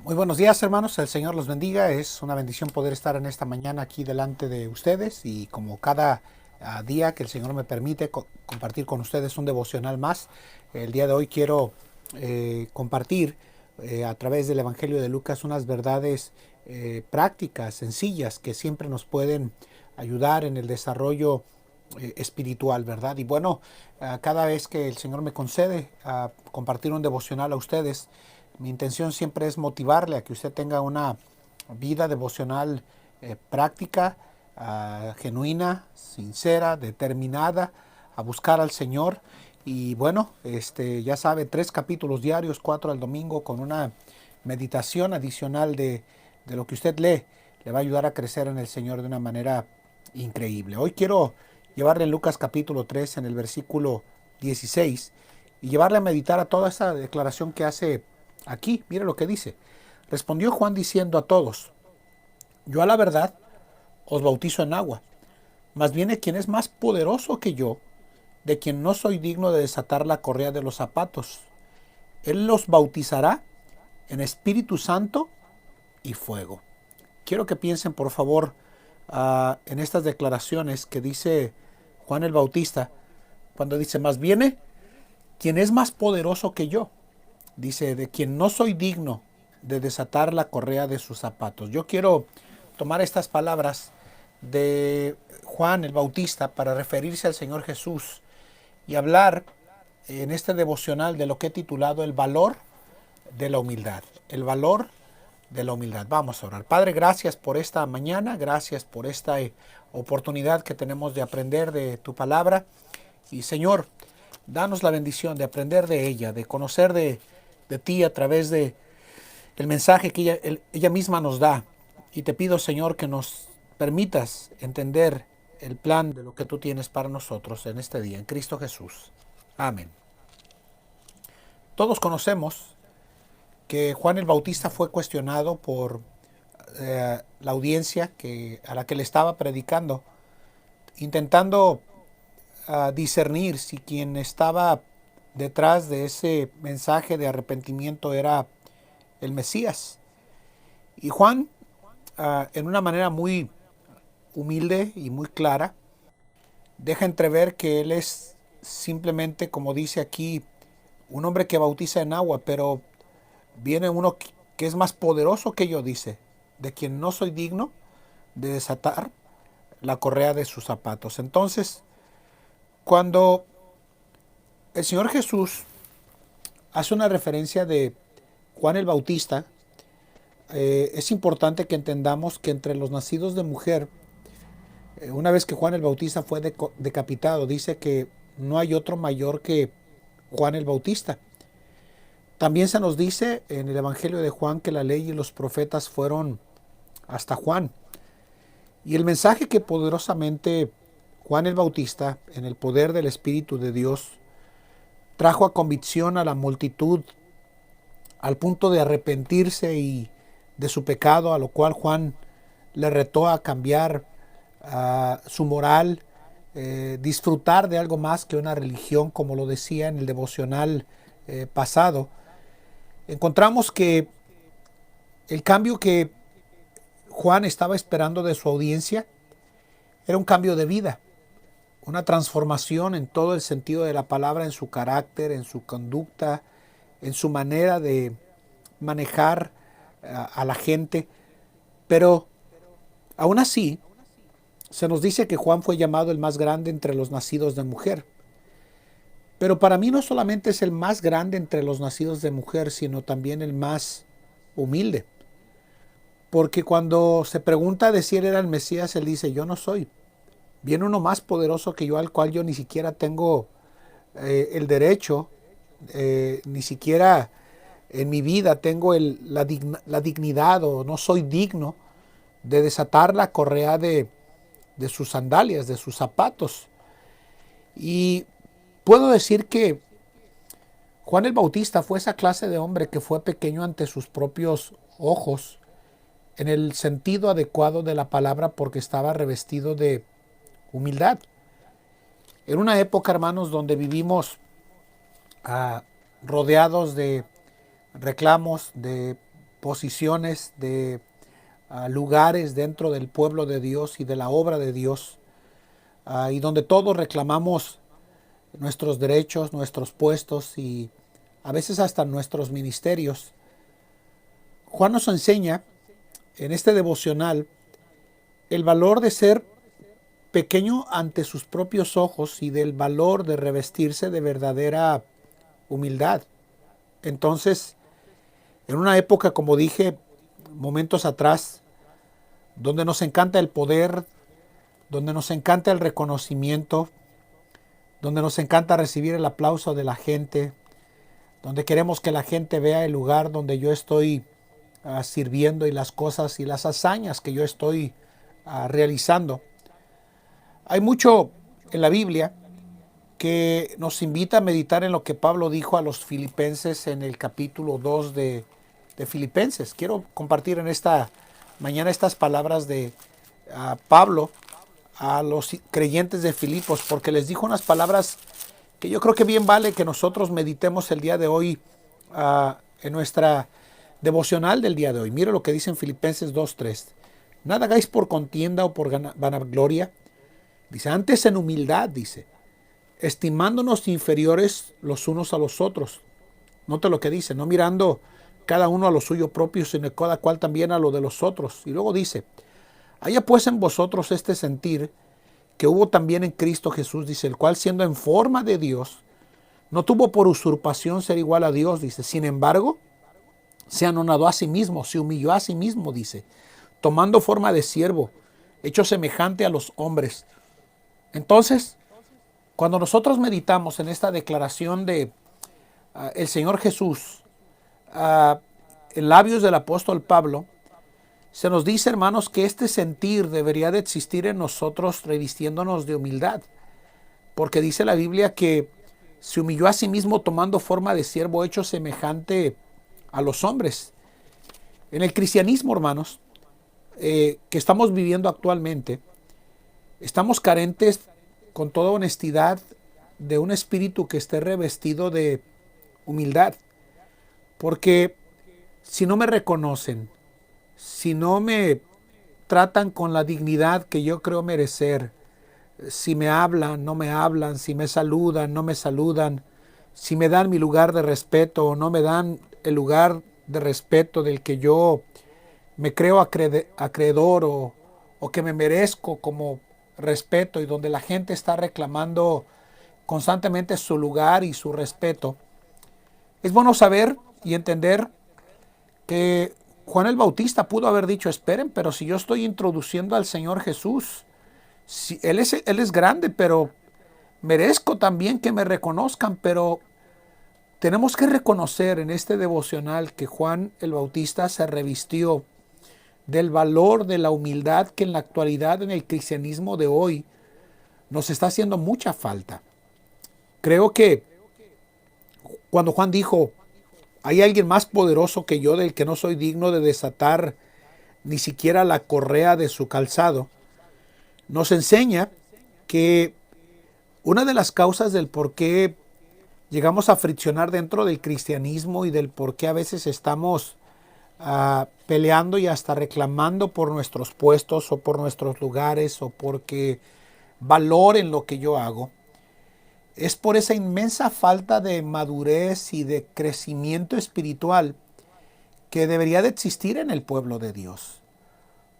Muy buenos días, hermanos. El Señor los bendiga. Es una bendición poder estar en esta mañana aquí delante de ustedes y como cada día que el Señor me permite compartir con ustedes un devocional más. El día de hoy quiero compartir a través del Evangelio de Lucas unas verdades prácticas, sencillas, que siempre nos pueden ayudar en el desarrollo espiritual, ¿verdad? Y bueno, cada vez que el Señor me concede compartir un devocional a ustedes, mi intención siempre es motivarle a que usted tenga una vida devocional práctica, genuina, sincera, determinada, a buscar al Señor. Y bueno, ya sabe, 3 capítulos diarios, 4 al domingo, con una meditación adicional de lo que usted lee, le va a ayudar a crecer en el Señor de una manera increíble. Hoy quiero llevarle en Lucas capítulo 3, en el versículo 16, y llevarle a meditar a toda esa declaración que hace aquí. Mire lo que dice. Respondió Juan diciendo a todos: yo a la verdad os bautizo en agua, mas viene quien es más poderoso que yo, de quien no soy digno de desatar la correa de los zapatos. Él los bautizará en Espíritu Santo y fuego. Quiero que piensen, por favor, en estas declaraciones que dice Juan el Bautista, cuando dice: más viene quien es más poderoso que yo. Dice: de quien no soy digno de desatar la correa de sus zapatos. Yo quiero tomar estas palabras de Juan el Bautista para referirse al Señor Jesús y hablar en este devocional de lo que he titulado el valor de la humildad. El valor de la humildad. Vamos a orar. Padre, gracias por esta mañana, gracias por esta oportunidad que tenemos de aprender de tu palabra. Y Señor, danos la bendición de aprender de ella, de conocer de ti a través de el mensaje que ella misma nos da. Y te pido, Señor, que nos permitas entender el plan de lo que tú tienes para nosotros en este día, en Cristo Jesús. Amén. Todos conocemos que Juan el Bautista fue cuestionado por la audiencia a la que le estaba predicando, intentando discernir si quien estaba detrás de ese mensaje de arrepentimiento era el Mesías. Y Juan, en una manera muy humilde y muy clara, deja entrever que él es simplemente, como dice aquí, un hombre que bautiza en agua, pero viene uno que es más poderoso que yo, dice, de quien no soy digno de desatar la correa de sus zapatos. Entonces, cuando el Señor Jesús hace una referencia de Juan el Bautista, es importante que entendamos que entre los nacidos de mujer, una vez que Juan el Bautista fue decapitado, dice que no hay otro mayor que Juan el Bautista. También se nos dice en el Evangelio de Juan que la ley y los profetas fueron hasta Juan. Y el mensaje que poderosamente Juan el Bautista, en el poder del Espíritu de Dios, trajo a convicción a la multitud al punto de arrepentirse y de su pecado, a lo cual Juan le retó a cambiar su moral, disfrutar de algo más que una religión, como lo decía en el devocional pasado. Encontramos que el cambio que Juan estaba esperando de su audiencia era un cambio de vida, una transformación en todo el sentido de la palabra, en su carácter, en su conducta, en su manera de manejar a la gente. Pero aún así, se nos dice que Juan fue llamado el más grande entre los nacidos de mujer. Pero para mí no solamente es el más grande entre los nacidos de mujer, sino también el más humilde. Porque cuando se pregunta de si él era el Mesías, él dice: yo no soy. Viene uno más poderoso que yo, al cual yo ni siquiera tengo el derecho, ni siquiera en mi vida tengo la dignidad, o no soy digno de desatar la correa de sus sandalias, de sus zapatos. Y puedo decir que Juan el Bautista fue esa clase de hombre que fue pequeño ante sus propios ojos, en el sentido adecuado de la palabra, porque estaba revestido de humildad. En una época, hermanos, donde vivimos rodeados de reclamos, de posiciones, de lugares dentro del pueblo de Dios y de la obra de Dios, y donde todos reclamamos nuestros derechos, nuestros puestos y a veces hasta nuestros ministerios. Juan nos enseña en este devocional el valor de ser pequeño ante sus propios ojos y del valor de revestirse de verdadera humildad. Entonces, en una época, como dije momentos atrás, donde nos encanta el poder, donde nos encanta el reconocimiento, donde nos encanta recibir el aplauso de la gente, donde queremos que la gente vea el lugar donde yo estoy sirviendo y las cosas y las hazañas que yo estoy realizando. Hay mucho en la Biblia que nos invita a meditar en lo que Pablo dijo a los filipenses en el capítulo 2 de Filipenses. Quiero compartir en esta mañana estas palabras de Pablo a los creyentes de Filipos, porque les dijo unas palabras que yo creo que bien vale que nosotros meditemos el día de hoy en nuestra devocional del día de hoy. Mire lo que dice en Filipenses 2:3. Nada hagáis por contienda o por vanagloria. Dice, antes en humildad, dice, estimándonos inferiores los unos a los otros. Note lo que dice, no mirando cada uno a lo suyo propio, sino cada cual también a lo de los otros. Y luego dice, haya pues en vosotros este sentir que hubo también en Cristo Jesús, dice, el cual siendo en forma de Dios, no tuvo por usurpación ser igual a Dios, dice, sin embargo, se anonadó a sí mismo, se humilló a sí mismo, dice, tomando forma de siervo, hecho semejante a los hombres. Entonces, cuando nosotros meditamos en esta declaración de el Señor Jesús, en labios del apóstol Pablo, se nos dice, hermanos, que este sentir debería de existir en nosotros revistiéndonos de humildad, porque dice la Biblia que se humilló a sí mismo tomando forma de siervo hecho semejante a los hombres. En el cristianismo, hermanos, que estamos viviendo actualmente, estamos carentes, con toda honestidad, de un espíritu que esté revestido de humildad, porque si no me reconocen, si no me tratan con la dignidad que yo creo merecer, si me hablan, no me hablan, si me saludan, no me saludan, si me dan mi lugar de respeto o no me dan el lugar de respeto del que yo me creo acreedor o que me merezco como respeto, y donde la gente está reclamando constantemente su lugar y su respeto, es bueno saber y entender que Juan el Bautista pudo haber dicho, esperen, pero si yo estoy introduciendo al Señor Jesús, si él es grande, pero merezco también que me reconozcan. Pero tenemos que reconocer en este devocional que Juan el Bautista se revistió del valor de la humildad que en la actualidad, en el cristianismo de hoy, nos está haciendo mucha falta. Creo que cuando Juan dijo, hay alguien más poderoso que yo, del que no soy digno de desatar ni siquiera la correa de su calzado, nos enseña que una de las causas del por qué llegamos a friccionar dentro del cristianismo y del por qué a veces estamos peleando y hasta reclamando por nuestros puestos o por nuestros lugares o porque valoren lo que yo hago, es por esa inmensa falta de madurez y de crecimiento espiritual que debería de existir en el pueblo de Dios.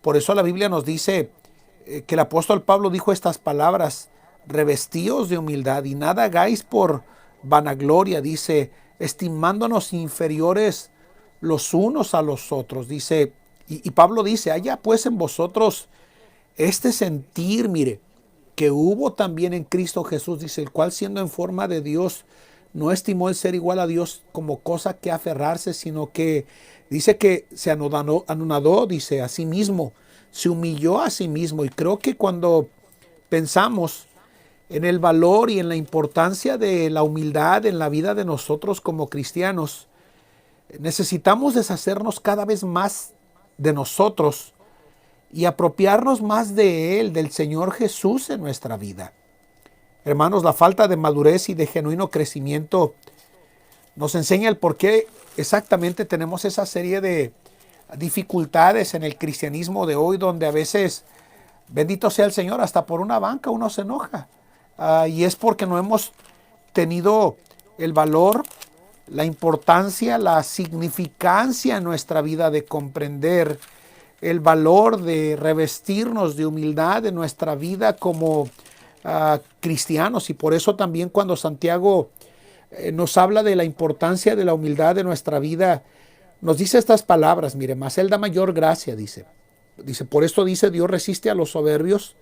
Por eso la Biblia nos dice que el apóstol Pablo dijo estas palabras, revestíos de humildad y nada hagáis por vanagloria, dice, estimándonos inferiores los unos a los otros, dice, y Pablo dice, haya pues en vosotros este sentir, mire, que hubo también en Cristo Jesús, dice, el cual siendo en forma de Dios, no estimó el ser igual a Dios como cosa que aferrarse, sino que dice que se anonadó, dice, a sí mismo, se humilló a sí mismo. Y creo que cuando pensamos en el valor y en la importancia de la humildad en la vida de nosotros como cristianos, necesitamos deshacernos cada vez más de nosotros y apropiarnos más de Él, del Señor Jesús en nuestra vida. Hermanos, la falta de madurez y de genuino crecimiento nos enseña el por qué exactamente tenemos esa serie de dificultades en el cristianismo de hoy, donde a veces, bendito sea el Señor, hasta por una banca uno se enoja. Y es porque no hemos tenido el valor, la importancia, la significancia en nuestra vida de comprender el valor de revestirnos de humildad en nuestra vida como cristianos. Y por eso también cuando Santiago nos habla de la importancia de la humildad de nuestra vida, nos dice estas palabras, mire, mas Él da mayor gracia, dice. Por esto dice, Dios resiste a los soberbios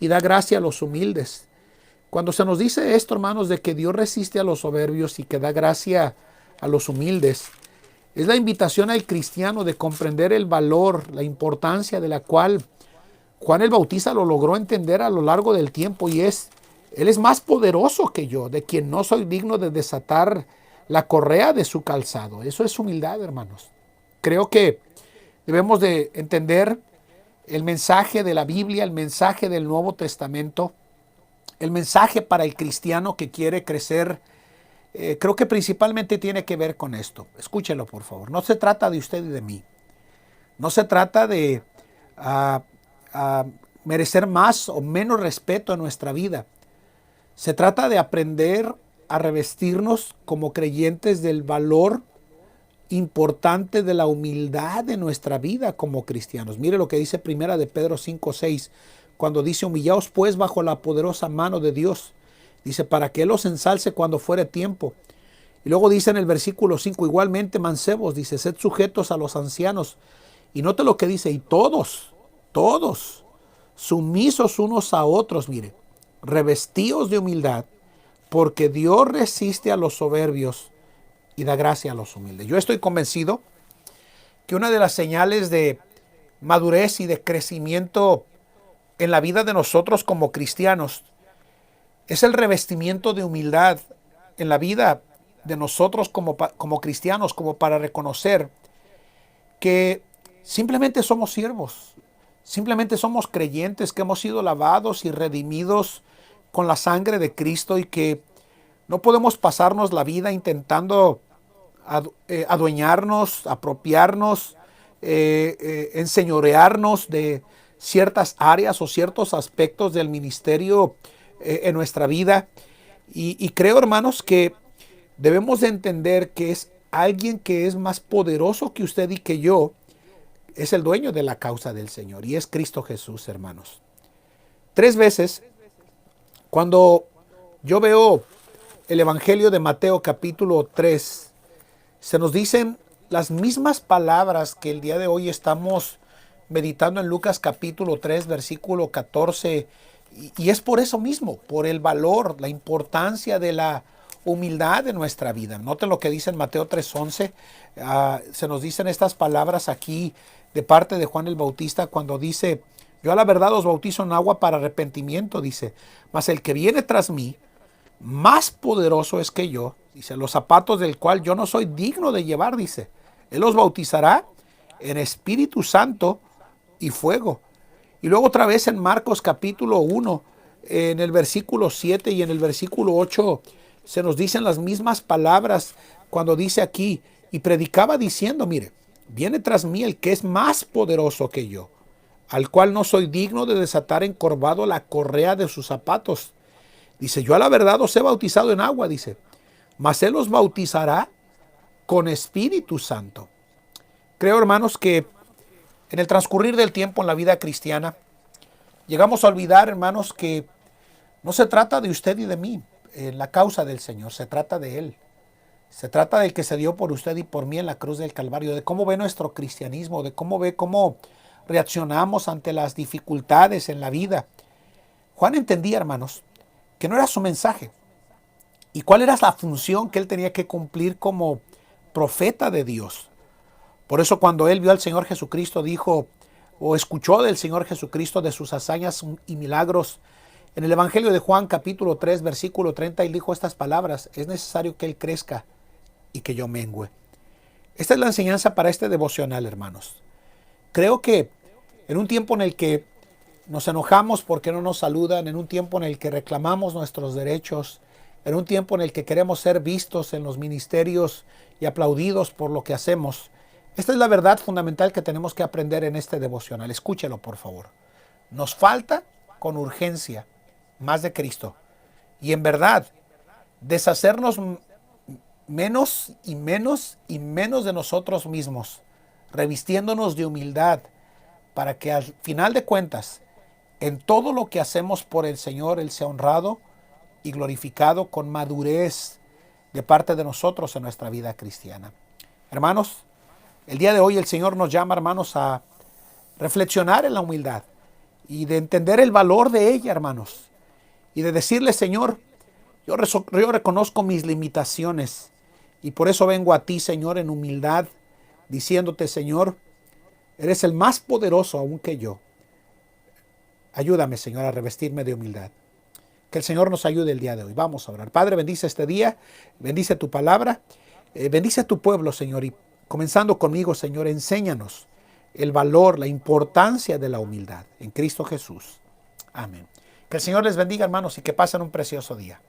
y da gracia a los humildes. Cuando se nos dice esto, hermanos, de que Dios resiste a los soberbios y que da gracia a los humildes, es la invitación al cristiano de comprender el valor, la importancia de la cual Juan el Bautista lo logró entender a lo largo del tiempo, y Él es más poderoso que yo, de quien no soy digno de desatar la correa de su calzado. Eso es humildad, hermanos. Creo que debemos de entender el mensaje de la Biblia, el mensaje del Nuevo Testamento, el mensaje para el cristiano que quiere crecer. Creo que principalmente tiene que ver con esto. Escúchelo, por favor. No se trata de usted y de mí. No se trata de merecer más o menos respeto en nuestra vida. Se trata de aprender a revestirnos como creyentes del valor importante de la humildad de nuestra vida como cristianos. Mire lo que dice Primera de Pedro 5:6, cuando dice, humillaos pues bajo la poderosa mano de Dios. Dice, para que Él os ensalce cuando fuere tiempo. Y luego dice en el versículo 5, igualmente mancebos, dice, sed sujetos a los ancianos. Y note lo que dice, y todos, sumisos unos a otros, mire, revestidos de humildad, porque Dios resiste a los soberbios y da gracia a los humildes. Yo estoy convencido que una de las señales de madurez y de crecimiento en la vida de nosotros como cristianos es el revestimiento de humildad en la vida de nosotros como cristianos, como para reconocer que simplemente somos siervos, simplemente somos creyentes que hemos sido lavados y redimidos con la sangre de Cristo, y que no podemos pasarnos la vida intentando adueñarnos, apropiarnos, enseñorearnos de ciertas áreas o ciertos aspectos del ministerio en nuestra vida. Y creo, hermanos, que debemos de entender que es alguien que es más poderoso que usted y que yo, es el dueño de la causa del Señor, y es Cristo Jesús, hermanos. 3 veces, cuando yo veo el Evangelio de Mateo capítulo 3, se nos dicen las mismas palabras que el día de hoy estamos meditando en Lucas capítulo 3, versículo 14, y es por eso mismo, por el valor, la importancia de la humildad de nuestra vida. Noten lo que dice en Mateo 3:11, se nos dicen estas palabras aquí de parte de Juan el Bautista cuando dice, yo a la verdad os bautizo en agua para arrepentimiento, dice, mas el que viene tras mí, más poderoso es que yo, dice, los zapatos del cual yo no soy digno de llevar, dice, Él os bautizará en Espíritu Santo y fuego. Y luego otra vez en Marcos capítulo 1, en el versículo 7 y en el versículo 8, se nos dicen las mismas palabras cuando dice aquí, y predicaba diciendo, mire, viene tras mí el que es más poderoso que yo, al cual no soy digno de desatar encorvado la correa de sus zapatos. Dice, yo a la verdad os he bautizado en agua, dice, mas Él os bautizará con Espíritu Santo. Creo, hermanos, que en el transcurrir del tiempo en la vida cristiana, llegamos a olvidar, hermanos, que no se trata de usted y de mí, la causa del Señor, se trata de Él. Se trata del que se dio por usted y por mí en la cruz del Calvario, de cómo ve nuestro cristianismo, de cómo reaccionamos ante las dificultades en la vida. Juan entendía, hermanos, que no era su mensaje y cuál era la función que él tenía que cumplir como profeta de Dios. Por eso cuando él vio al Señor Jesucristo, dijo o escuchó del Señor Jesucristo de sus hazañas y milagros, en el Evangelio de Juan capítulo 3 versículo 30, él dijo estas palabras, es necesario que Él crezca y que yo mengüe. Esta es la enseñanza para este devocional, hermanos. Creo que en un tiempo en el que nos enojamos porque no nos saludan, en un tiempo en el que reclamamos nuestros derechos, en un tiempo en el que queremos ser vistos en los ministerios y aplaudidos por lo que hacemos, Esta es la verdad fundamental que tenemos que aprender en este devocional. Escúchelo, por favor. Nos falta con urgencia más de Cristo. Y en verdad, deshacernos menos y menos y menos de nosotros mismos, revistiéndonos de humildad, para que al final de cuentas, en todo lo que hacemos por el Señor, Él sea honrado y glorificado con madurez de parte de nosotros en nuestra vida cristiana. Hermanos, el día de hoy el Señor nos llama, hermanos, a reflexionar en la humildad y de entender el valor de ella, hermanos, y de decirle, Señor, yo reconozco mis limitaciones y por eso vengo a ti, Señor, en humildad, diciéndote, Señor, eres el más poderoso aún que yo. Ayúdame, Señor, a revestirme de humildad. Que el Señor nos ayude el día de hoy. Vamos a orar. Padre, bendice este día, bendice tu palabra, bendice a tu pueblo, Señor, y comenzando conmigo, Señor, enséñanos el valor, la importancia de la humildad en Cristo Jesús. Amén. Que el Señor les bendiga, hermanos, y que pasen un precioso día.